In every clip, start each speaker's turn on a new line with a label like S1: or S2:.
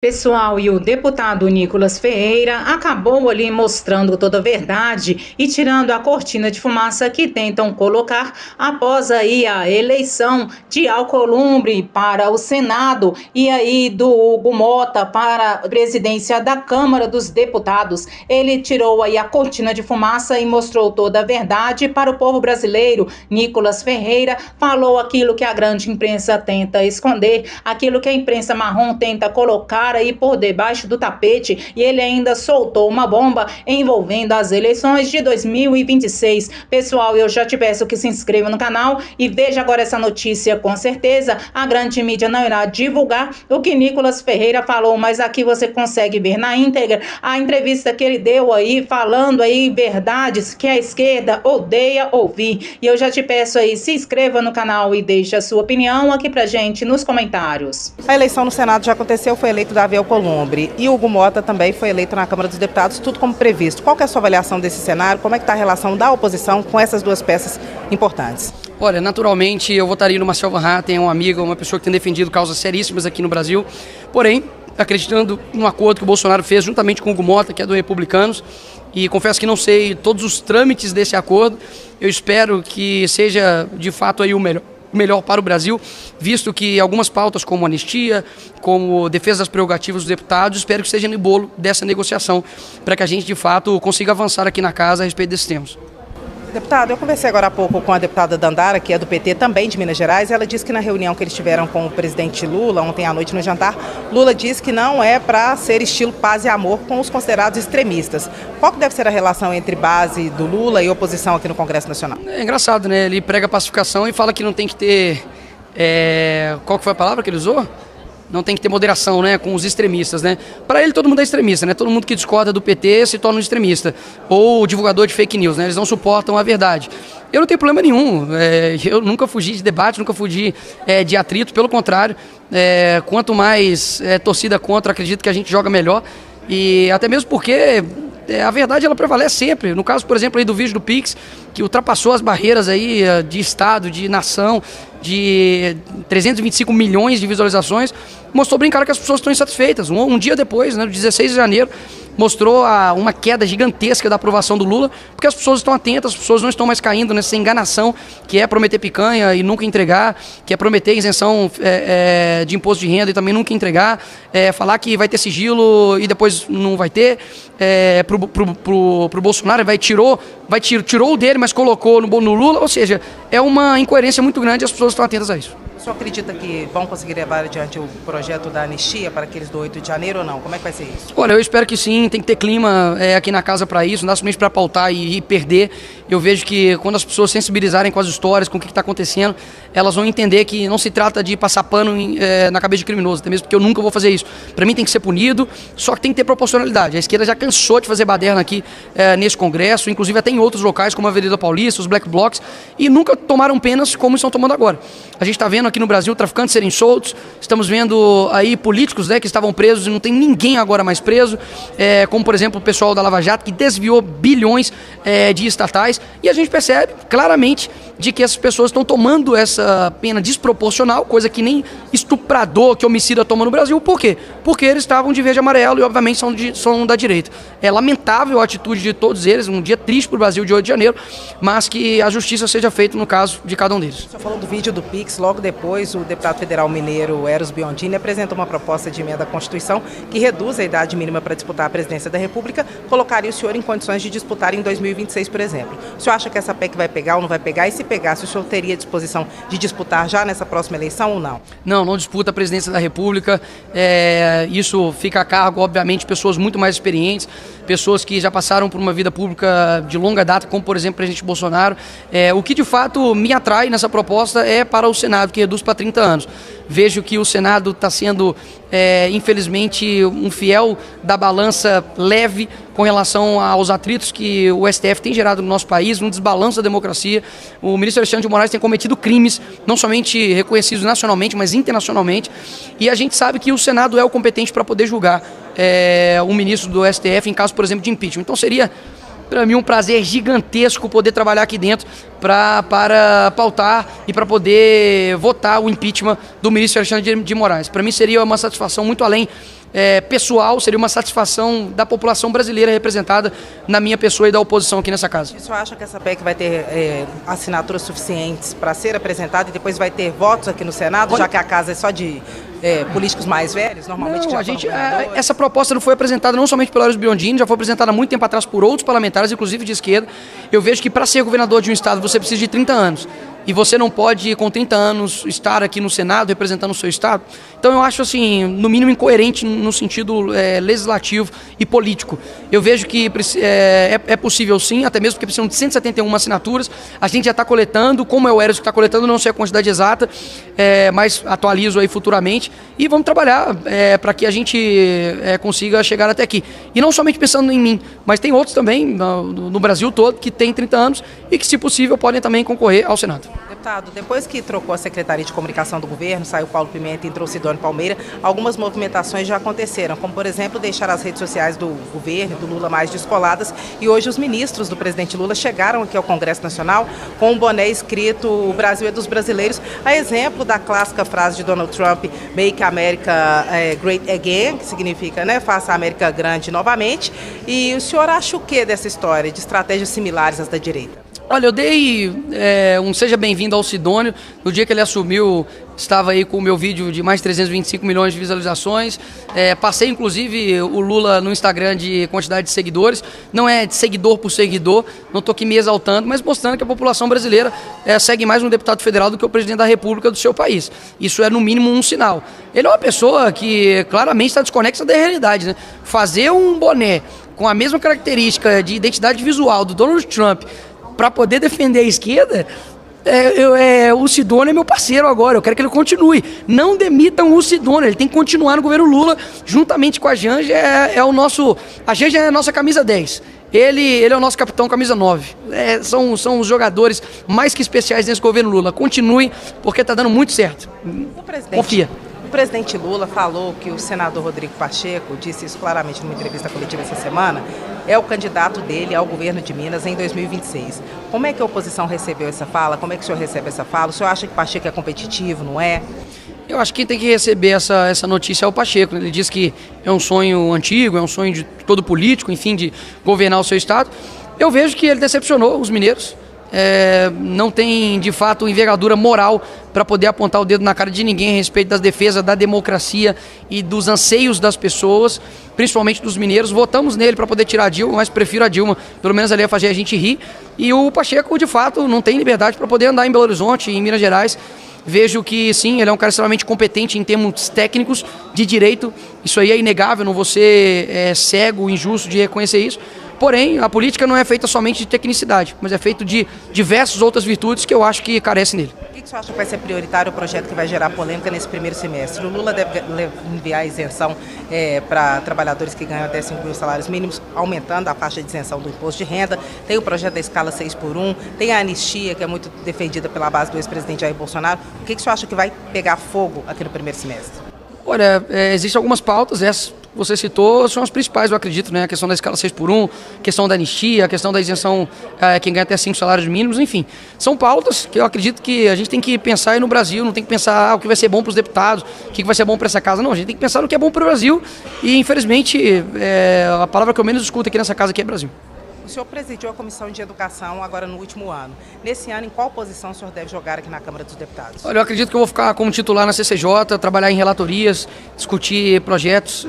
S1: Pessoal, e o deputado Nicolas Ferreira acabou ali mostrando toda a verdade e tirando a cortina de fumaça que tentam colocar após aí a eleição de Alcolumbre para o Senado e aí do Hugo Mota para a presidência da Câmara dos Deputados. Ele tirou aí a cortina de fumaça e mostrou toda a verdade para o povo brasileiro. Nicolas Ferreira falou aquilo que a grande imprensa tenta esconder, aquilo que a imprensa marrom tenta colocar aí por debaixo do tapete, e ele ainda soltou uma bomba envolvendo as eleições de 2026. Pessoal, eu já te peço que se inscreva no canal e veja agora essa notícia. Com certeza a grande mídia não irá divulgar o que Nicolas Ferreira falou, mas aqui você consegue ver na íntegra a entrevista que ele deu aí, falando aí verdades que a esquerda odeia ouvir. E eu já te peço aí, se inscreva no canal e deixe a sua opinião aqui pra gente nos comentários.
S2: A eleição no Senado já aconteceu, foi eleito Davi Alcolumbre, e o Hugo Mota também foi eleito na Câmara dos Deputados, tudo como previsto. Qual que é a sua avaliação desse cenário? Como é que está a relação da oposição com essas duas peças importantes?
S3: Olha, naturalmente eu votaria no Marcel Van Hatten, um amigo, uma pessoa que tem defendido causas seríssimas aqui no Brasil, porém, acreditando no acordo que o Bolsonaro fez juntamente com o Hugo Mota, que é do Republicanos, e confesso que não sei todos os trâmites desse acordo, eu espero que seja de fato aí o melhor para o Brasil, visto que algumas pautas como anistia, como defesa das prerrogativas dos deputados, espero que seja no bolo dessa negociação, para que a gente de fato consiga avançar aqui na casa a respeito desses temas.
S2: Deputado, eu conversei agora há pouco com a deputada Dandara, que é do PT, também de Minas Gerais, e ela disse que na reunião que eles tiveram com o presidente Lula, ontem à noite no jantar, Lula disse que não é para ser estilo paz e amor com os considerados extremistas. Qual que deve ser a relação entre base do Lula e oposição aqui no Congresso Nacional? É
S3: engraçado, né? Ele prega pacificação e fala que não tem que ter... Qual que foi a palavra que ele usou? Não tem que ter moderação, né, com os extremistas, né? Para ele todo mundo é extremista, né? Todo mundo que discorda do PT se torna um extremista ou divulgador de fake news, né? Eles não suportam a verdade. Eu não tenho problema nenhum. Eu nunca fugi de debate, nunca fugi de atrito. Pelo contrário, quanto mais torcida contra, acredito que a gente joga melhor. E até mesmo porque a verdade ela prevalece sempre. No caso, por exemplo, aí do vídeo do Pix, que ultrapassou as barreiras aí de Estado, de nação, de 325 milhões de visualizações, mostrou bem claro que as pessoas estão insatisfeitas. Um dia depois, né, no 16 de janeiro, mostrou uma queda gigantesca da aprovação do Lula, porque as pessoas estão atentas, as pessoas não estão mais caindo nessa enganação que é prometer picanha e nunca entregar, que é prometer isenção de imposto de renda e também nunca entregar, falar que vai ter sigilo e depois não vai ter, pro Bolsonaro tirou o dele, mas colocou no Lula, ou seja, é uma incoerência muito grande e as pessoas estão atentas a isso.
S2: O senhor acredita que vão conseguir levar adiante o projeto da anistia para aqueles do 8 de janeiro ou não? Como é que vai ser isso?
S3: Olha, eu espero que sim, tem que ter clima aqui na casa para isso, não dá somente para pautar e perder. Eu vejo que quando as pessoas sensibilizarem com as histórias, com o que está acontecendo, elas vão entender que não se trata de passar pano na cabeça de criminoso, até mesmo porque eu nunca vou fazer isso. Para mim tem que ser punido, só que tem que ter proporcionalidade. A esquerda já cansou de fazer baderna aqui nesse Congresso, inclusive até em outros locais, como a Avenida Paulista, os Black Blocs, e nunca tomaram penas como estão tomando agora. A gente está vendo aqui no Brasil traficantes serem soltos, estamos vendo aí políticos, né, que estavam presos e não tem ninguém agora mais preso, como por exemplo o pessoal da Lava Jato, que desviou bilhões de estatais, e a gente percebe claramente de que essas pessoas estão tomando essa pena desproporcional, coisa que nem estuprador, que homicida toma no Brasil. Por quê? Porque eles estavam de verde e amarelo e obviamente são da direita. É lamentável a atitude de todos eles, um dia triste para o Brasil de 8 de janeiro, mas que a justiça seja feita no caso de cada um deles.
S2: O senhor falou do vídeo do Pix, logo depois o deputado federal mineiro Eros Biondini apresentou uma proposta de emenda à Constituição que reduz a idade mínima para disputar a presidência da República, colocaria o senhor em condições de disputar em 2026, por exemplo. O senhor acha que essa PEC vai pegar ou não vai pegar? E se pegasse, o senhor teria disposição de disputar já nessa próxima eleição ou não?
S3: Não disputa a presidência da República. Isso fica a cargo, obviamente, de pessoas muito mais experientes, pessoas que já passaram por uma vida pública de longa data, como, por exemplo, o presidente Bolsonaro. O que, de fato, me atrai nessa proposta é para o Senado, que reduz para 30 anos. Vejo que o Senado está sendo, infelizmente, um fiel da balança leve com relação aos atritos que o STF tem gerado no nosso país, um desbalanço da democracia. O ministro Alexandre de Moraes tem cometido crimes, não somente reconhecidos nacionalmente, mas internacionalmente, e a gente sabe que o Senado é o competente para poder julgar o ministro do STF em caso, por exemplo, de impeachment. Então seria, para mim, um prazer gigantesco poder trabalhar aqui dentro para pautar e para poder votar o impeachment do ministro Alexandre de Moraes. Para mim seria uma satisfação muito além pessoal, seria uma satisfação da população brasileira representada na minha pessoa e da oposição aqui nessa casa.
S2: O senhor acha que essa PEC vai ter assinaturas suficientes para ser apresentada e depois vai ter votos aqui no Senado, já que a casa é só de políticos mais velhos, normalmente?
S3: Não, essa proposta não foi apresentada não somente pelo Eros Biondini, já foi apresentada há muito tempo atrás por outros parlamentares, inclusive de esquerda. Eu vejo que para ser governador de um estado você precisa de 30 anos. E você não pode, com 30 anos, estar aqui no Senado representando o seu estado. Então eu acho, assim, no mínimo incoerente no sentido legislativo e político. Eu vejo que é possível sim, até mesmo porque precisam de 171 assinaturas. A gente já está coletando, como é o Eros que está coletando, não sei a quantidade exata, mas atualizo aí futuramente. E vamos trabalhar para que a gente consiga chegar até aqui. E não somente pensando em mim, mas tem outros também no Brasil todo que têm 30 anos e que, se possível, podem também concorrer ao Senado.
S2: Deputado, depois que trocou a Secretaria de Comunicação do governo, saiu Paulo Pimenta e entrou Sidônio Palmeira, algumas movimentações já aconteceram, como, por exemplo, deixar as redes sociais do governo, do Lula, mais descoladas, e hoje os ministros do presidente Lula chegaram aqui ao Congresso Nacional com um boné escrito "O Brasil é dos brasileiros", a exemplo da clássica frase de Donald Trump, "Make America Great Again", que significa, né, faça a América grande novamente. E o senhor acha o que dessa história, de estratégias similares às da direita?
S3: Olha, eu dei um seja bem-vindo ao Sidônio. No dia que ele assumiu, estava aí com o meu vídeo de mais de 325 milhões de visualizações. Passei, inclusive, o Lula no Instagram de quantidade de seguidores. Não é de seguidor por seguidor, não estou aqui me exaltando, mas mostrando que a população brasileira segue mais um deputado federal do que o presidente da República do seu país. Isso é, no mínimo, um sinal. Ele é uma pessoa que claramente está desconexa da realidade, né? Fazer um boné com a mesma característica de identidade visual do Donald Trump para poder defender a esquerda, o Sidônio é meu parceiro agora, eu quero que ele continue. Não demitam o Sidônio, ele tem que continuar no governo Lula, juntamente com a Janja, a Janja é a nossa camisa 10. Ele é o nosso capitão camisa 9. São os jogadores mais que especiais nesse governo Lula. Continue, porque está dando muito certo. Confia.
S2: O presidente Lula falou que o senador Rodrigo Pacheco, disse isso claramente numa entrevista coletiva essa semana, é o candidato dele ao governo de Minas em 2026. Como é que a oposição recebeu essa fala? Como é que o senhor recebe essa fala? O senhor acha que Pacheco é competitivo, não é?
S3: Eu acho que quem tem que receber essa notícia é o Pacheco. Ele diz que é um sonho antigo, é um sonho de todo político, enfim, de governar o seu estado. Eu vejo que ele decepcionou os mineiros. Não tem, de fato, envergadura moral para poder apontar o dedo na cara de ninguém a respeito das defesas da democracia e dos anseios das pessoas, principalmente dos mineiros. Votamos nele para poder tirar a Dilma, mas prefiro a Dilma, pelo menos ali ia fazer a gente rir. E o Pacheco, de fato, não tem liberdade para poder andar em Belo Horizonte, em Minas Gerais. Vejo que sim, ele é um cara extremamente competente em termos técnicos de direito. Isso aí é inegável, não vou ser cego, injusto de reconhecer isso. Porém, a política não é feita somente de tecnicidade, mas é feita de diversas outras virtudes que eu acho que carecem nele.
S2: O que você acha que vai ser prioritário o projeto que vai gerar polêmica nesse primeiro semestre? O Lula deve enviar isenção para trabalhadores que ganham até 5 mil salários mínimos, aumentando a faixa de isenção do imposto de renda. Tem o projeto da escala 6x1, tem a anistia, que é muito defendida pela base do ex-presidente Jair Bolsonaro. O que você acha que vai pegar fogo aqui no primeiro semestre?
S3: Olha, existem algumas pautas, essas que você citou são as principais, eu acredito, né? A questão da escala 6x1, a questão da anistia, a questão da isenção, quem ganha até 5 salários mínimos, enfim. São pautas que eu acredito que a gente tem que pensar aí no Brasil, não tem que pensar o que vai ser bom para os deputados, o que vai ser bom para essa casa, não. A gente tem que pensar no que é bom para o Brasil e, infelizmente, a palavra que eu menos escuto aqui nessa casa aqui é Brasil.
S2: O senhor presidiu a Comissão de Educação agora no último ano. Nesse ano, em qual posição o senhor deve jogar aqui na Câmara dos Deputados?
S3: Olha, eu acredito que eu vou ficar como titular na CCJ, trabalhar em relatorias, discutir projetos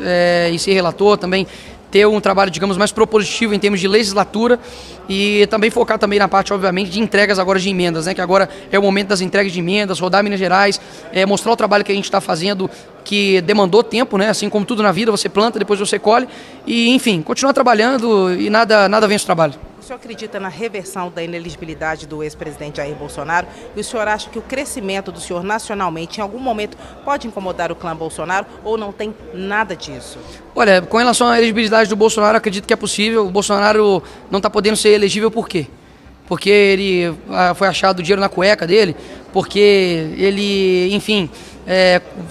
S3: e ser relator também, ter um trabalho, digamos, mais propositivo em termos de legislatura e também focar também na parte, obviamente, de entregas agora de emendas, né? Que agora é o momento das entregas de emendas, rodar Minas Gerais, mostrar o trabalho que a gente está fazendo, que demandou tempo, né? Assim como tudo na vida, você planta, depois você colhe e, enfim, continuar trabalhando e nada vence o trabalho.
S2: O senhor acredita na reversão da inelegibilidade do ex-presidente Jair Bolsonaro? E o senhor acha que o crescimento do senhor nacionalmente, em algum momento, pode incomodar o clã Bolsonaro ou não tem nada disso?
S3: Olha, com relação à elegibilidade do Bolsonaro, acredito que é possível. O Bolsonaro não está podendo ser elegível por quê? Porque ele foi achado dinheiro na cueca dele, porque ele, enfim,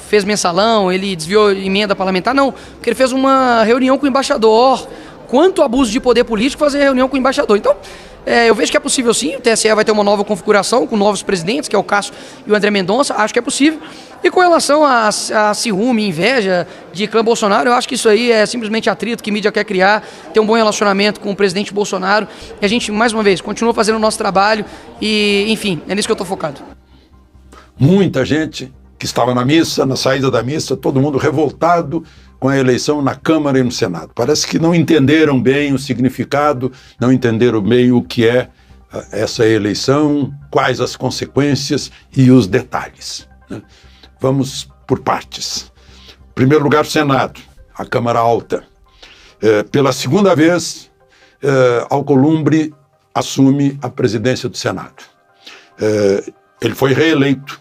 S3: fez mensalão, ele desviou emenda parlamentar, não. Porque ele fez uma reunião com o embaixador. Quanto abuso de poder político fazer reunião com o embaixador. Então, Eu vejo que é possível sim, o TSE vai ter uma nova configuração com novos presidentes, que é o Cássio e o André Mendonça, acho que é possível. E com relação a ciúme, inveja de clã Bolsonaro, eu acho que isso aí é simplesmente atrito que a mídia quer criar, ter um bom relacionamento com o presidente Bolsonaro. E a gente, mais uma vez, continua fazendo o nosso trabalho e, enfim, é nisso que eu estou focado.
S4: Muita gente que estava na missa, na saída da missa, todo mundo revoltado com a eleição na Câmara e no Senado. Parece que não entenderam bem o significado, não entenderam bem o que é essa eleição, quais as consequências e os detalhes, né? Vamos por partes. Em primeiro lugar, o Senado, a Câmara Alta. Pela segunda vez, Alcolumbre assume a presidência do Senado. Ele foi reeleito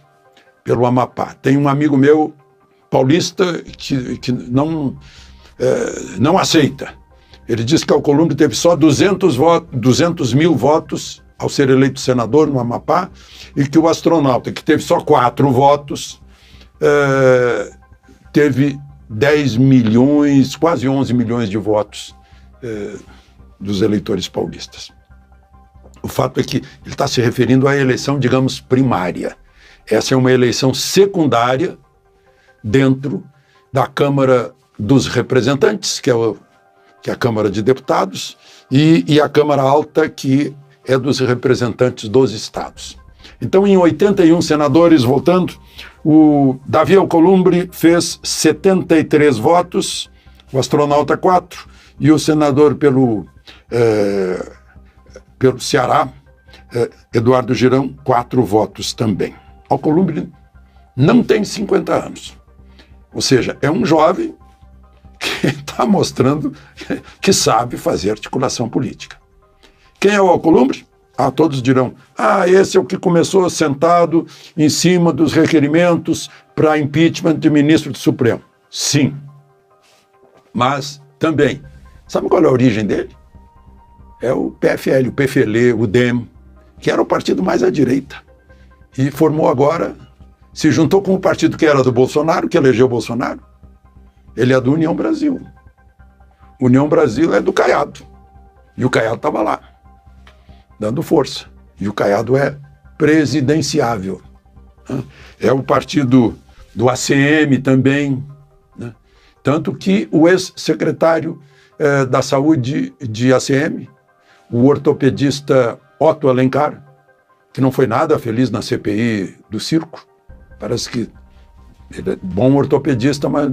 S4: pelo Amapá. Tem um amigo meu, paulista, que não aceita. Ele diz que Alcolumbre teve só 200 mil votos ao ser eleito senador no Amapá e que o astronauta, que teve só 4 votos, teve 10 milhões, quase 11 milhões de votos dos eleitores paulistas. O fato é que ele está se referindo à eleição, digamos, primária. Essa é uma eleição secundária dentro da Câmara dos Representantes, que é a Câmara de Deputados, e a Câmara Alta, que é dos representantes dos estados. Então, em 81 senadores votando, o Davi Alcolumbre fez 73 votos, o astronauta 4, e o senador pelo Ceará, Eduardo Girão, 4 votos também. Alcolumbre não tem 50 anos. Ou seja, é um jovem que está mostrando que sabe fazer articulação política. Quem é o Alcolumbre? Todos dirão, esse é o que começou sentado em cima dos requerimentos para impeachment de ministro do Supremo. Sim, mas também, sabe qual é a origem dele? É o PFL, o PFL, o DEM, que era o partido mais à direita. E formou agora, se juntou com o partido que era do Bolsonaro, que elegeu o Bolsonaro. Ele é do União Brasil. União Brasil é do Caiado. E o Caiado estava lá, dando força. E o Caiado é presidenciável, né? É o partido do ACM também, né? Tanto que o ex-secretário da Saúde de ACM, o ortopedista Otto Alencar, que não foi nada feliz na CPI do circo, parece que ele é bom ortopedista, mas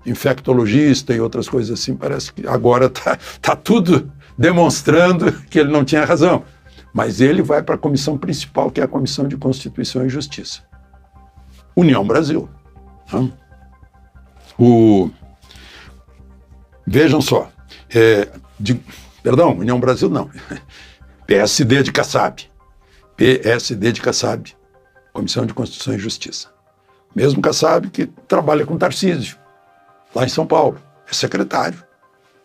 S4: infectologista e outras coisas assim, parece que agora tá tudo demonstrando que ele não tinha razão. Mas ele vai para a comissão principal, que é a Comissão de Constituição e Justiça. União Brasil. Né? Vejam só, União Brasil não, PSD de Kassab, Comissão de Constituição e Justiça. Mesmo Kassab que trabalha com Tarcísio, lá em São Paulo, é secretário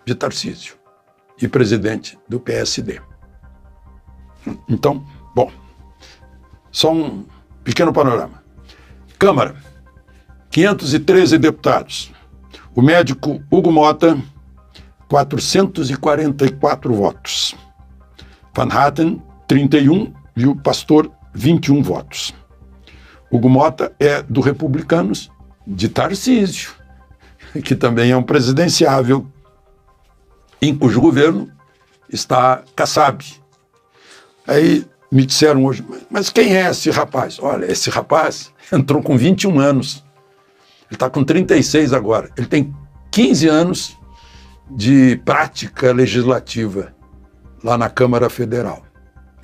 S4: de Tarcísio e presidente do PSD. Então, bom, só um pequeno panorama. Câmara, 513 deputados. O médico Hugo Mota, 444 votos. Van Hatten, 31, e o pastor, 21 votos. Hugo Mota é do Republicanos de Tarcísio, que também é um presidenciável, em cujo governo está Kassab. Aí me disseram hoje, mas quem é esse rapaz? Olha, esse rapaz entrou com 21 anos, ele está com 36 agora, ele tem 15 anos de prática legislativa lá na Câmara Federal.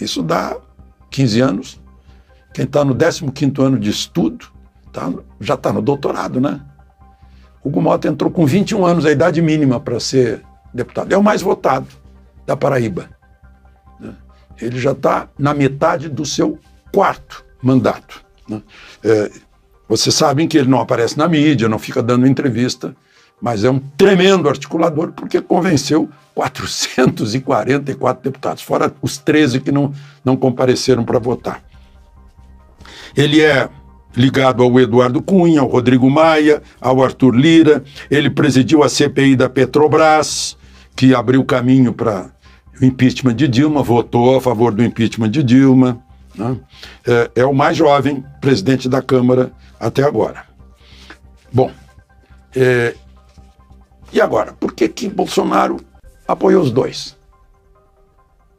S4: Isso dá 15 anos. Quem está no 15º ano de estudo já está no doutorado, né? Hugo Mota entrou com 21 anos, a idade mínima para ser deputado. É o mais votado da Paraíba. Ele já está na metade do seu 4º mandato. Né? Vocês sabem que ele não aparece na mídia, não fica dando entrevista, mas é um tremendo articulador porque convenceu 444 deputados, fora os 13 que não compareceram para votar. Ele é ligado ao Eduardo Cunha, ao Rodrigo Maia, ao Arthur Lira. Ele presidiu a CPI da Petrobras, que abriu caminho para o impeachment de Dilma, votou a favor do impeachment de Dilma, né? É o mais jovem presidente da Câmara até agora. Bom, e agora? Por que Bolsonaro apoiou os dois?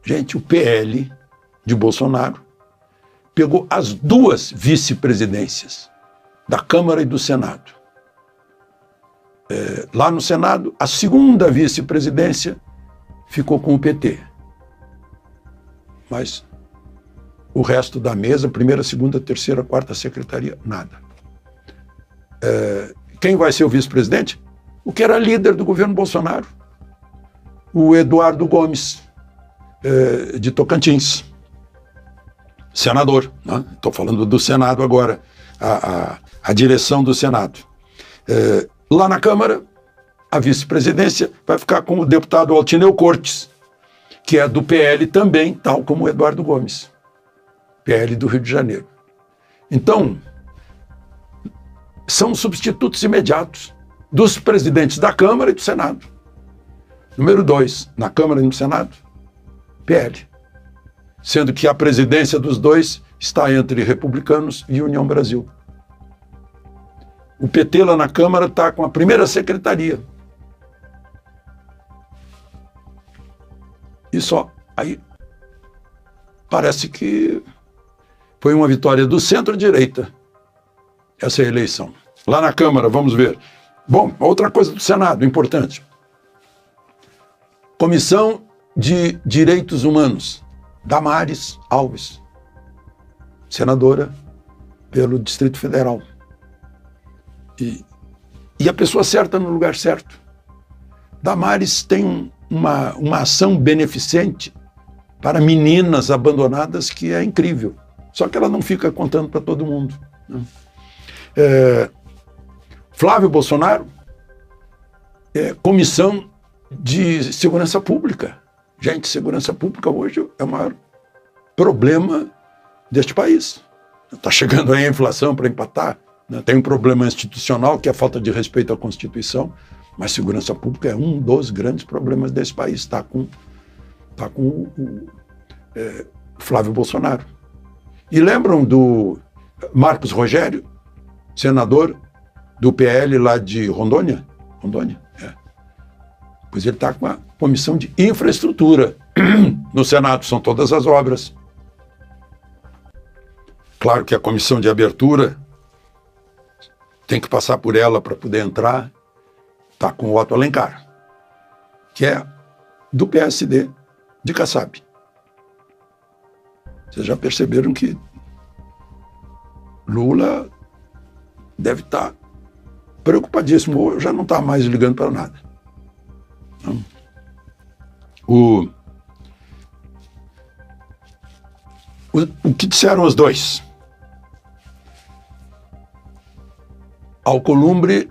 S4: Gente, o PL de Bolsonaro pegou as duas vice-presidências da Câmara e do Senado. Lá no Senado, a segunda vice-presidência ficou com o PT. Mas o resto da mesa, primeira, segunda, terceira, quarta secretaria, nada. Quem vai ser o vice-presidente? O que era líder do governo Bolsonaro, o Eduardo Gomes, de Tocantins, senador, né? Estou falando do Senado agora, a direção do Senado. Lá na Câmara, a vice-presidência vai ficar com o deputado Altineu Cortes, que é do PL também, tal como o Eduardo Gomes, PL do Rio de Janeiro. Então, são substitutos imediatos dos presidentes da Câmara e do Senado. Número 2, na Câmara e no Senado, PL. Sendo que a presidência dos dois está entre Republicanos e União Brasil. O PT lá na Câmara está com a primeira secretaria. E só. Aí parece que foi uma vitória do centro-direita essa eleição. Lá na Câmara, vamos ver. Bom, outra coisa do Senado, importante. Comissão de Direitos Humanos, Damares Alves, senadora pelo Distrito Federal. E a pessoa certa no lugar certo. Damares tem uma ação beneficente para meninas abandonadas que é incrível. Só que ela não fica contando para todo mundo, né? Flávio Bolsonaro, Comissão de Segurança Pública. Gente, segurança pública hoje é o maior problema deste país. Está chegando aí a inflação para empatar, né? Tem um problema institucional, que é a falta de respeito à Constituição, mas segurança pública é um dos grandes problemas desse país. Está com o Flávio Bolsonaro. E lembram do Marcos Rogério, senador do PL lá de Rondônia? Rondônia, Pois ele está com a Comissão de Infraestrutura. No Senado são todas as obras. Claro que a Comissão de Abertura tem que passar por ela para poder entrar. Está com o Otto Alencar, que é do PSD de Kassab. Vocês já perceberam que Lula deve estar preocupadíssimo, ou já não está mais ligando para nada. O que disseram os dois? Alcolumbre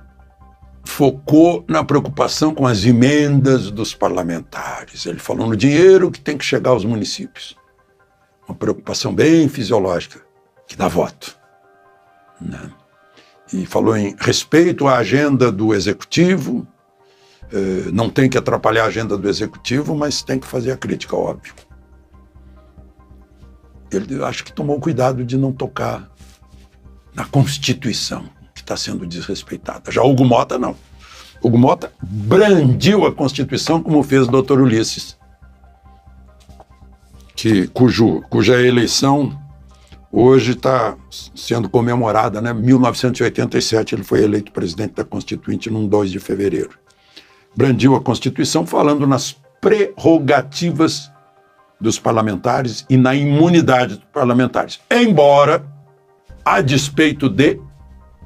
S4: focou na preocupação com as emendas dos parlamentares. Ele falou no dinheiro que tem que chegar aos municípios. Uma preocupação bem fisiológica, que dá voto, né? E falou em respeito à agenda do Executivo. Não tem que atrapalhar a agenda do Executivo, mas tem que fazer a crítica, óbvio. Ele acho que tomou cuidado de não tocar na Constituição, que está sendo desrespeitada. Já Hugo Mota, não. Hugo Mota brandiu a Constituição, como fez o doutor Ulisses, cuja eleição hoje está sendo comemorada, né? 1987 ele foi eleito presidente da Constituinte num 2 de fevereiro. Brandiu a Constituição falando nas prerrogativas dos parlamentares e na imunidade dos parlamentares, embora, a despeito de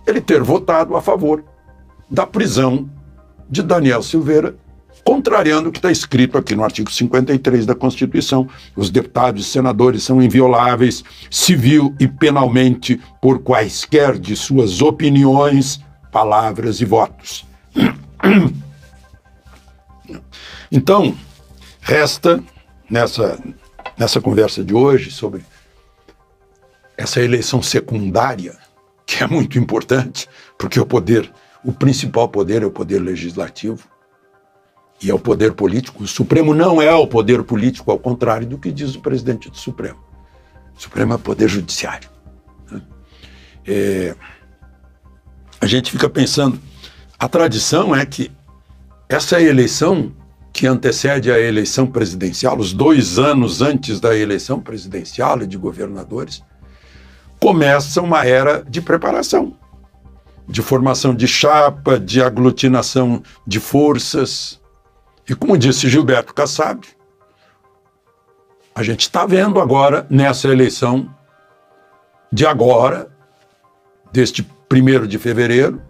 S4: ele ter votado a favor da prisão de Daniel Silveira, contrariando o que está escrito aqui no artigo 53 da Constituição. Os deputados e senadores são invioláveis, civil e penalmente, por quaisquer de suas opiniões, palavras e votos. Então, resta, nessa conversa de hoje, sobre essa eleição secundária, que é muito importante, porque o principal poder é o poder legislativo, e é o poder político. O Supremo não é o poder político, ao contrário do que diz o presidente do Supremo. O Supremo é o poder judiciário. A gente fica pensando, a tradição é que essa eleição que antecede a eleição presidencial, os 2 anos antes da eleição presidencial e de governadores, começa uma era de preparação, de formação de chapa, de aglutinação de forças. E como disse Gilberto Kassab, a gente está vendo agora, nessa eleição de agora, deste 1º de fevereiro,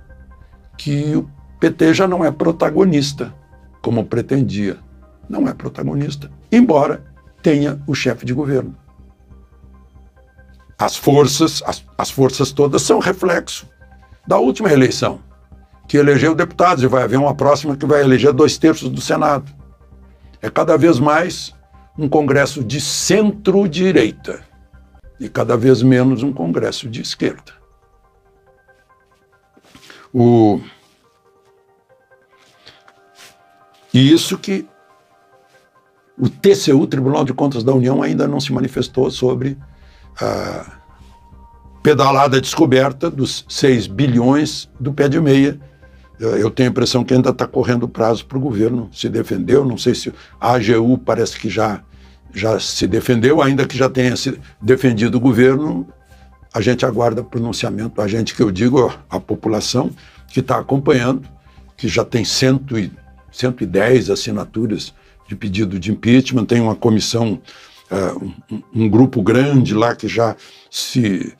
S4: que o PT já não é protagonista, como pretendia. Não é protagonista, embora tenha o chefe de governo. As forças todas são reflexo da última eleição, que elegeu deputados, e vai haver uma próxima que vai eleger 2/3 do Senado. É cada vez mais um Congresso de centro-direita e cada vez menos um Congresso de esquerda. E isso que o TCU, Tribunal de Contas da União, ainda não se manifestou sobre a pedalada descoberta dos 6 bilhões do pé de meia. Eu tenho a impressão que ainda está correndo prazo para o governo se defender. Não sei se a AGU parece que já se defendeu, ainda que já tenha se defendido o governo. A gente aguarda pronunciamento, a gente que eu digo, a população que está acompanhando, que já tem 110 assinaturas de pedido de impeachment, tem uma comissão, um grupo grande lá que já se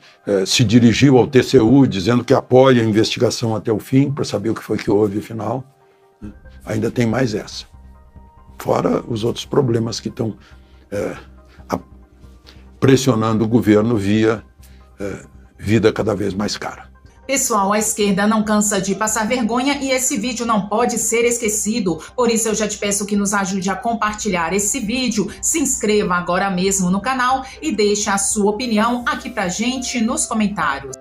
S4: dirigiu ao TCU dizendo que apoia a investigação até o fim, para saber o que foi que houve afinal. Ainda tem mais essa. Fora os outros problemas que estão pressionando o governo via vida cada vez mais cara.
S1: Pessoal, a esquerda não cansa de passar vergonha e esse vídeo não pode ser esquecido. Por isso eu já te peço que nos ajude a compartilhar esse vídeo, se inscreva agora mesmo no canal e deixe a sua opinião aqui pra gente nos comentários.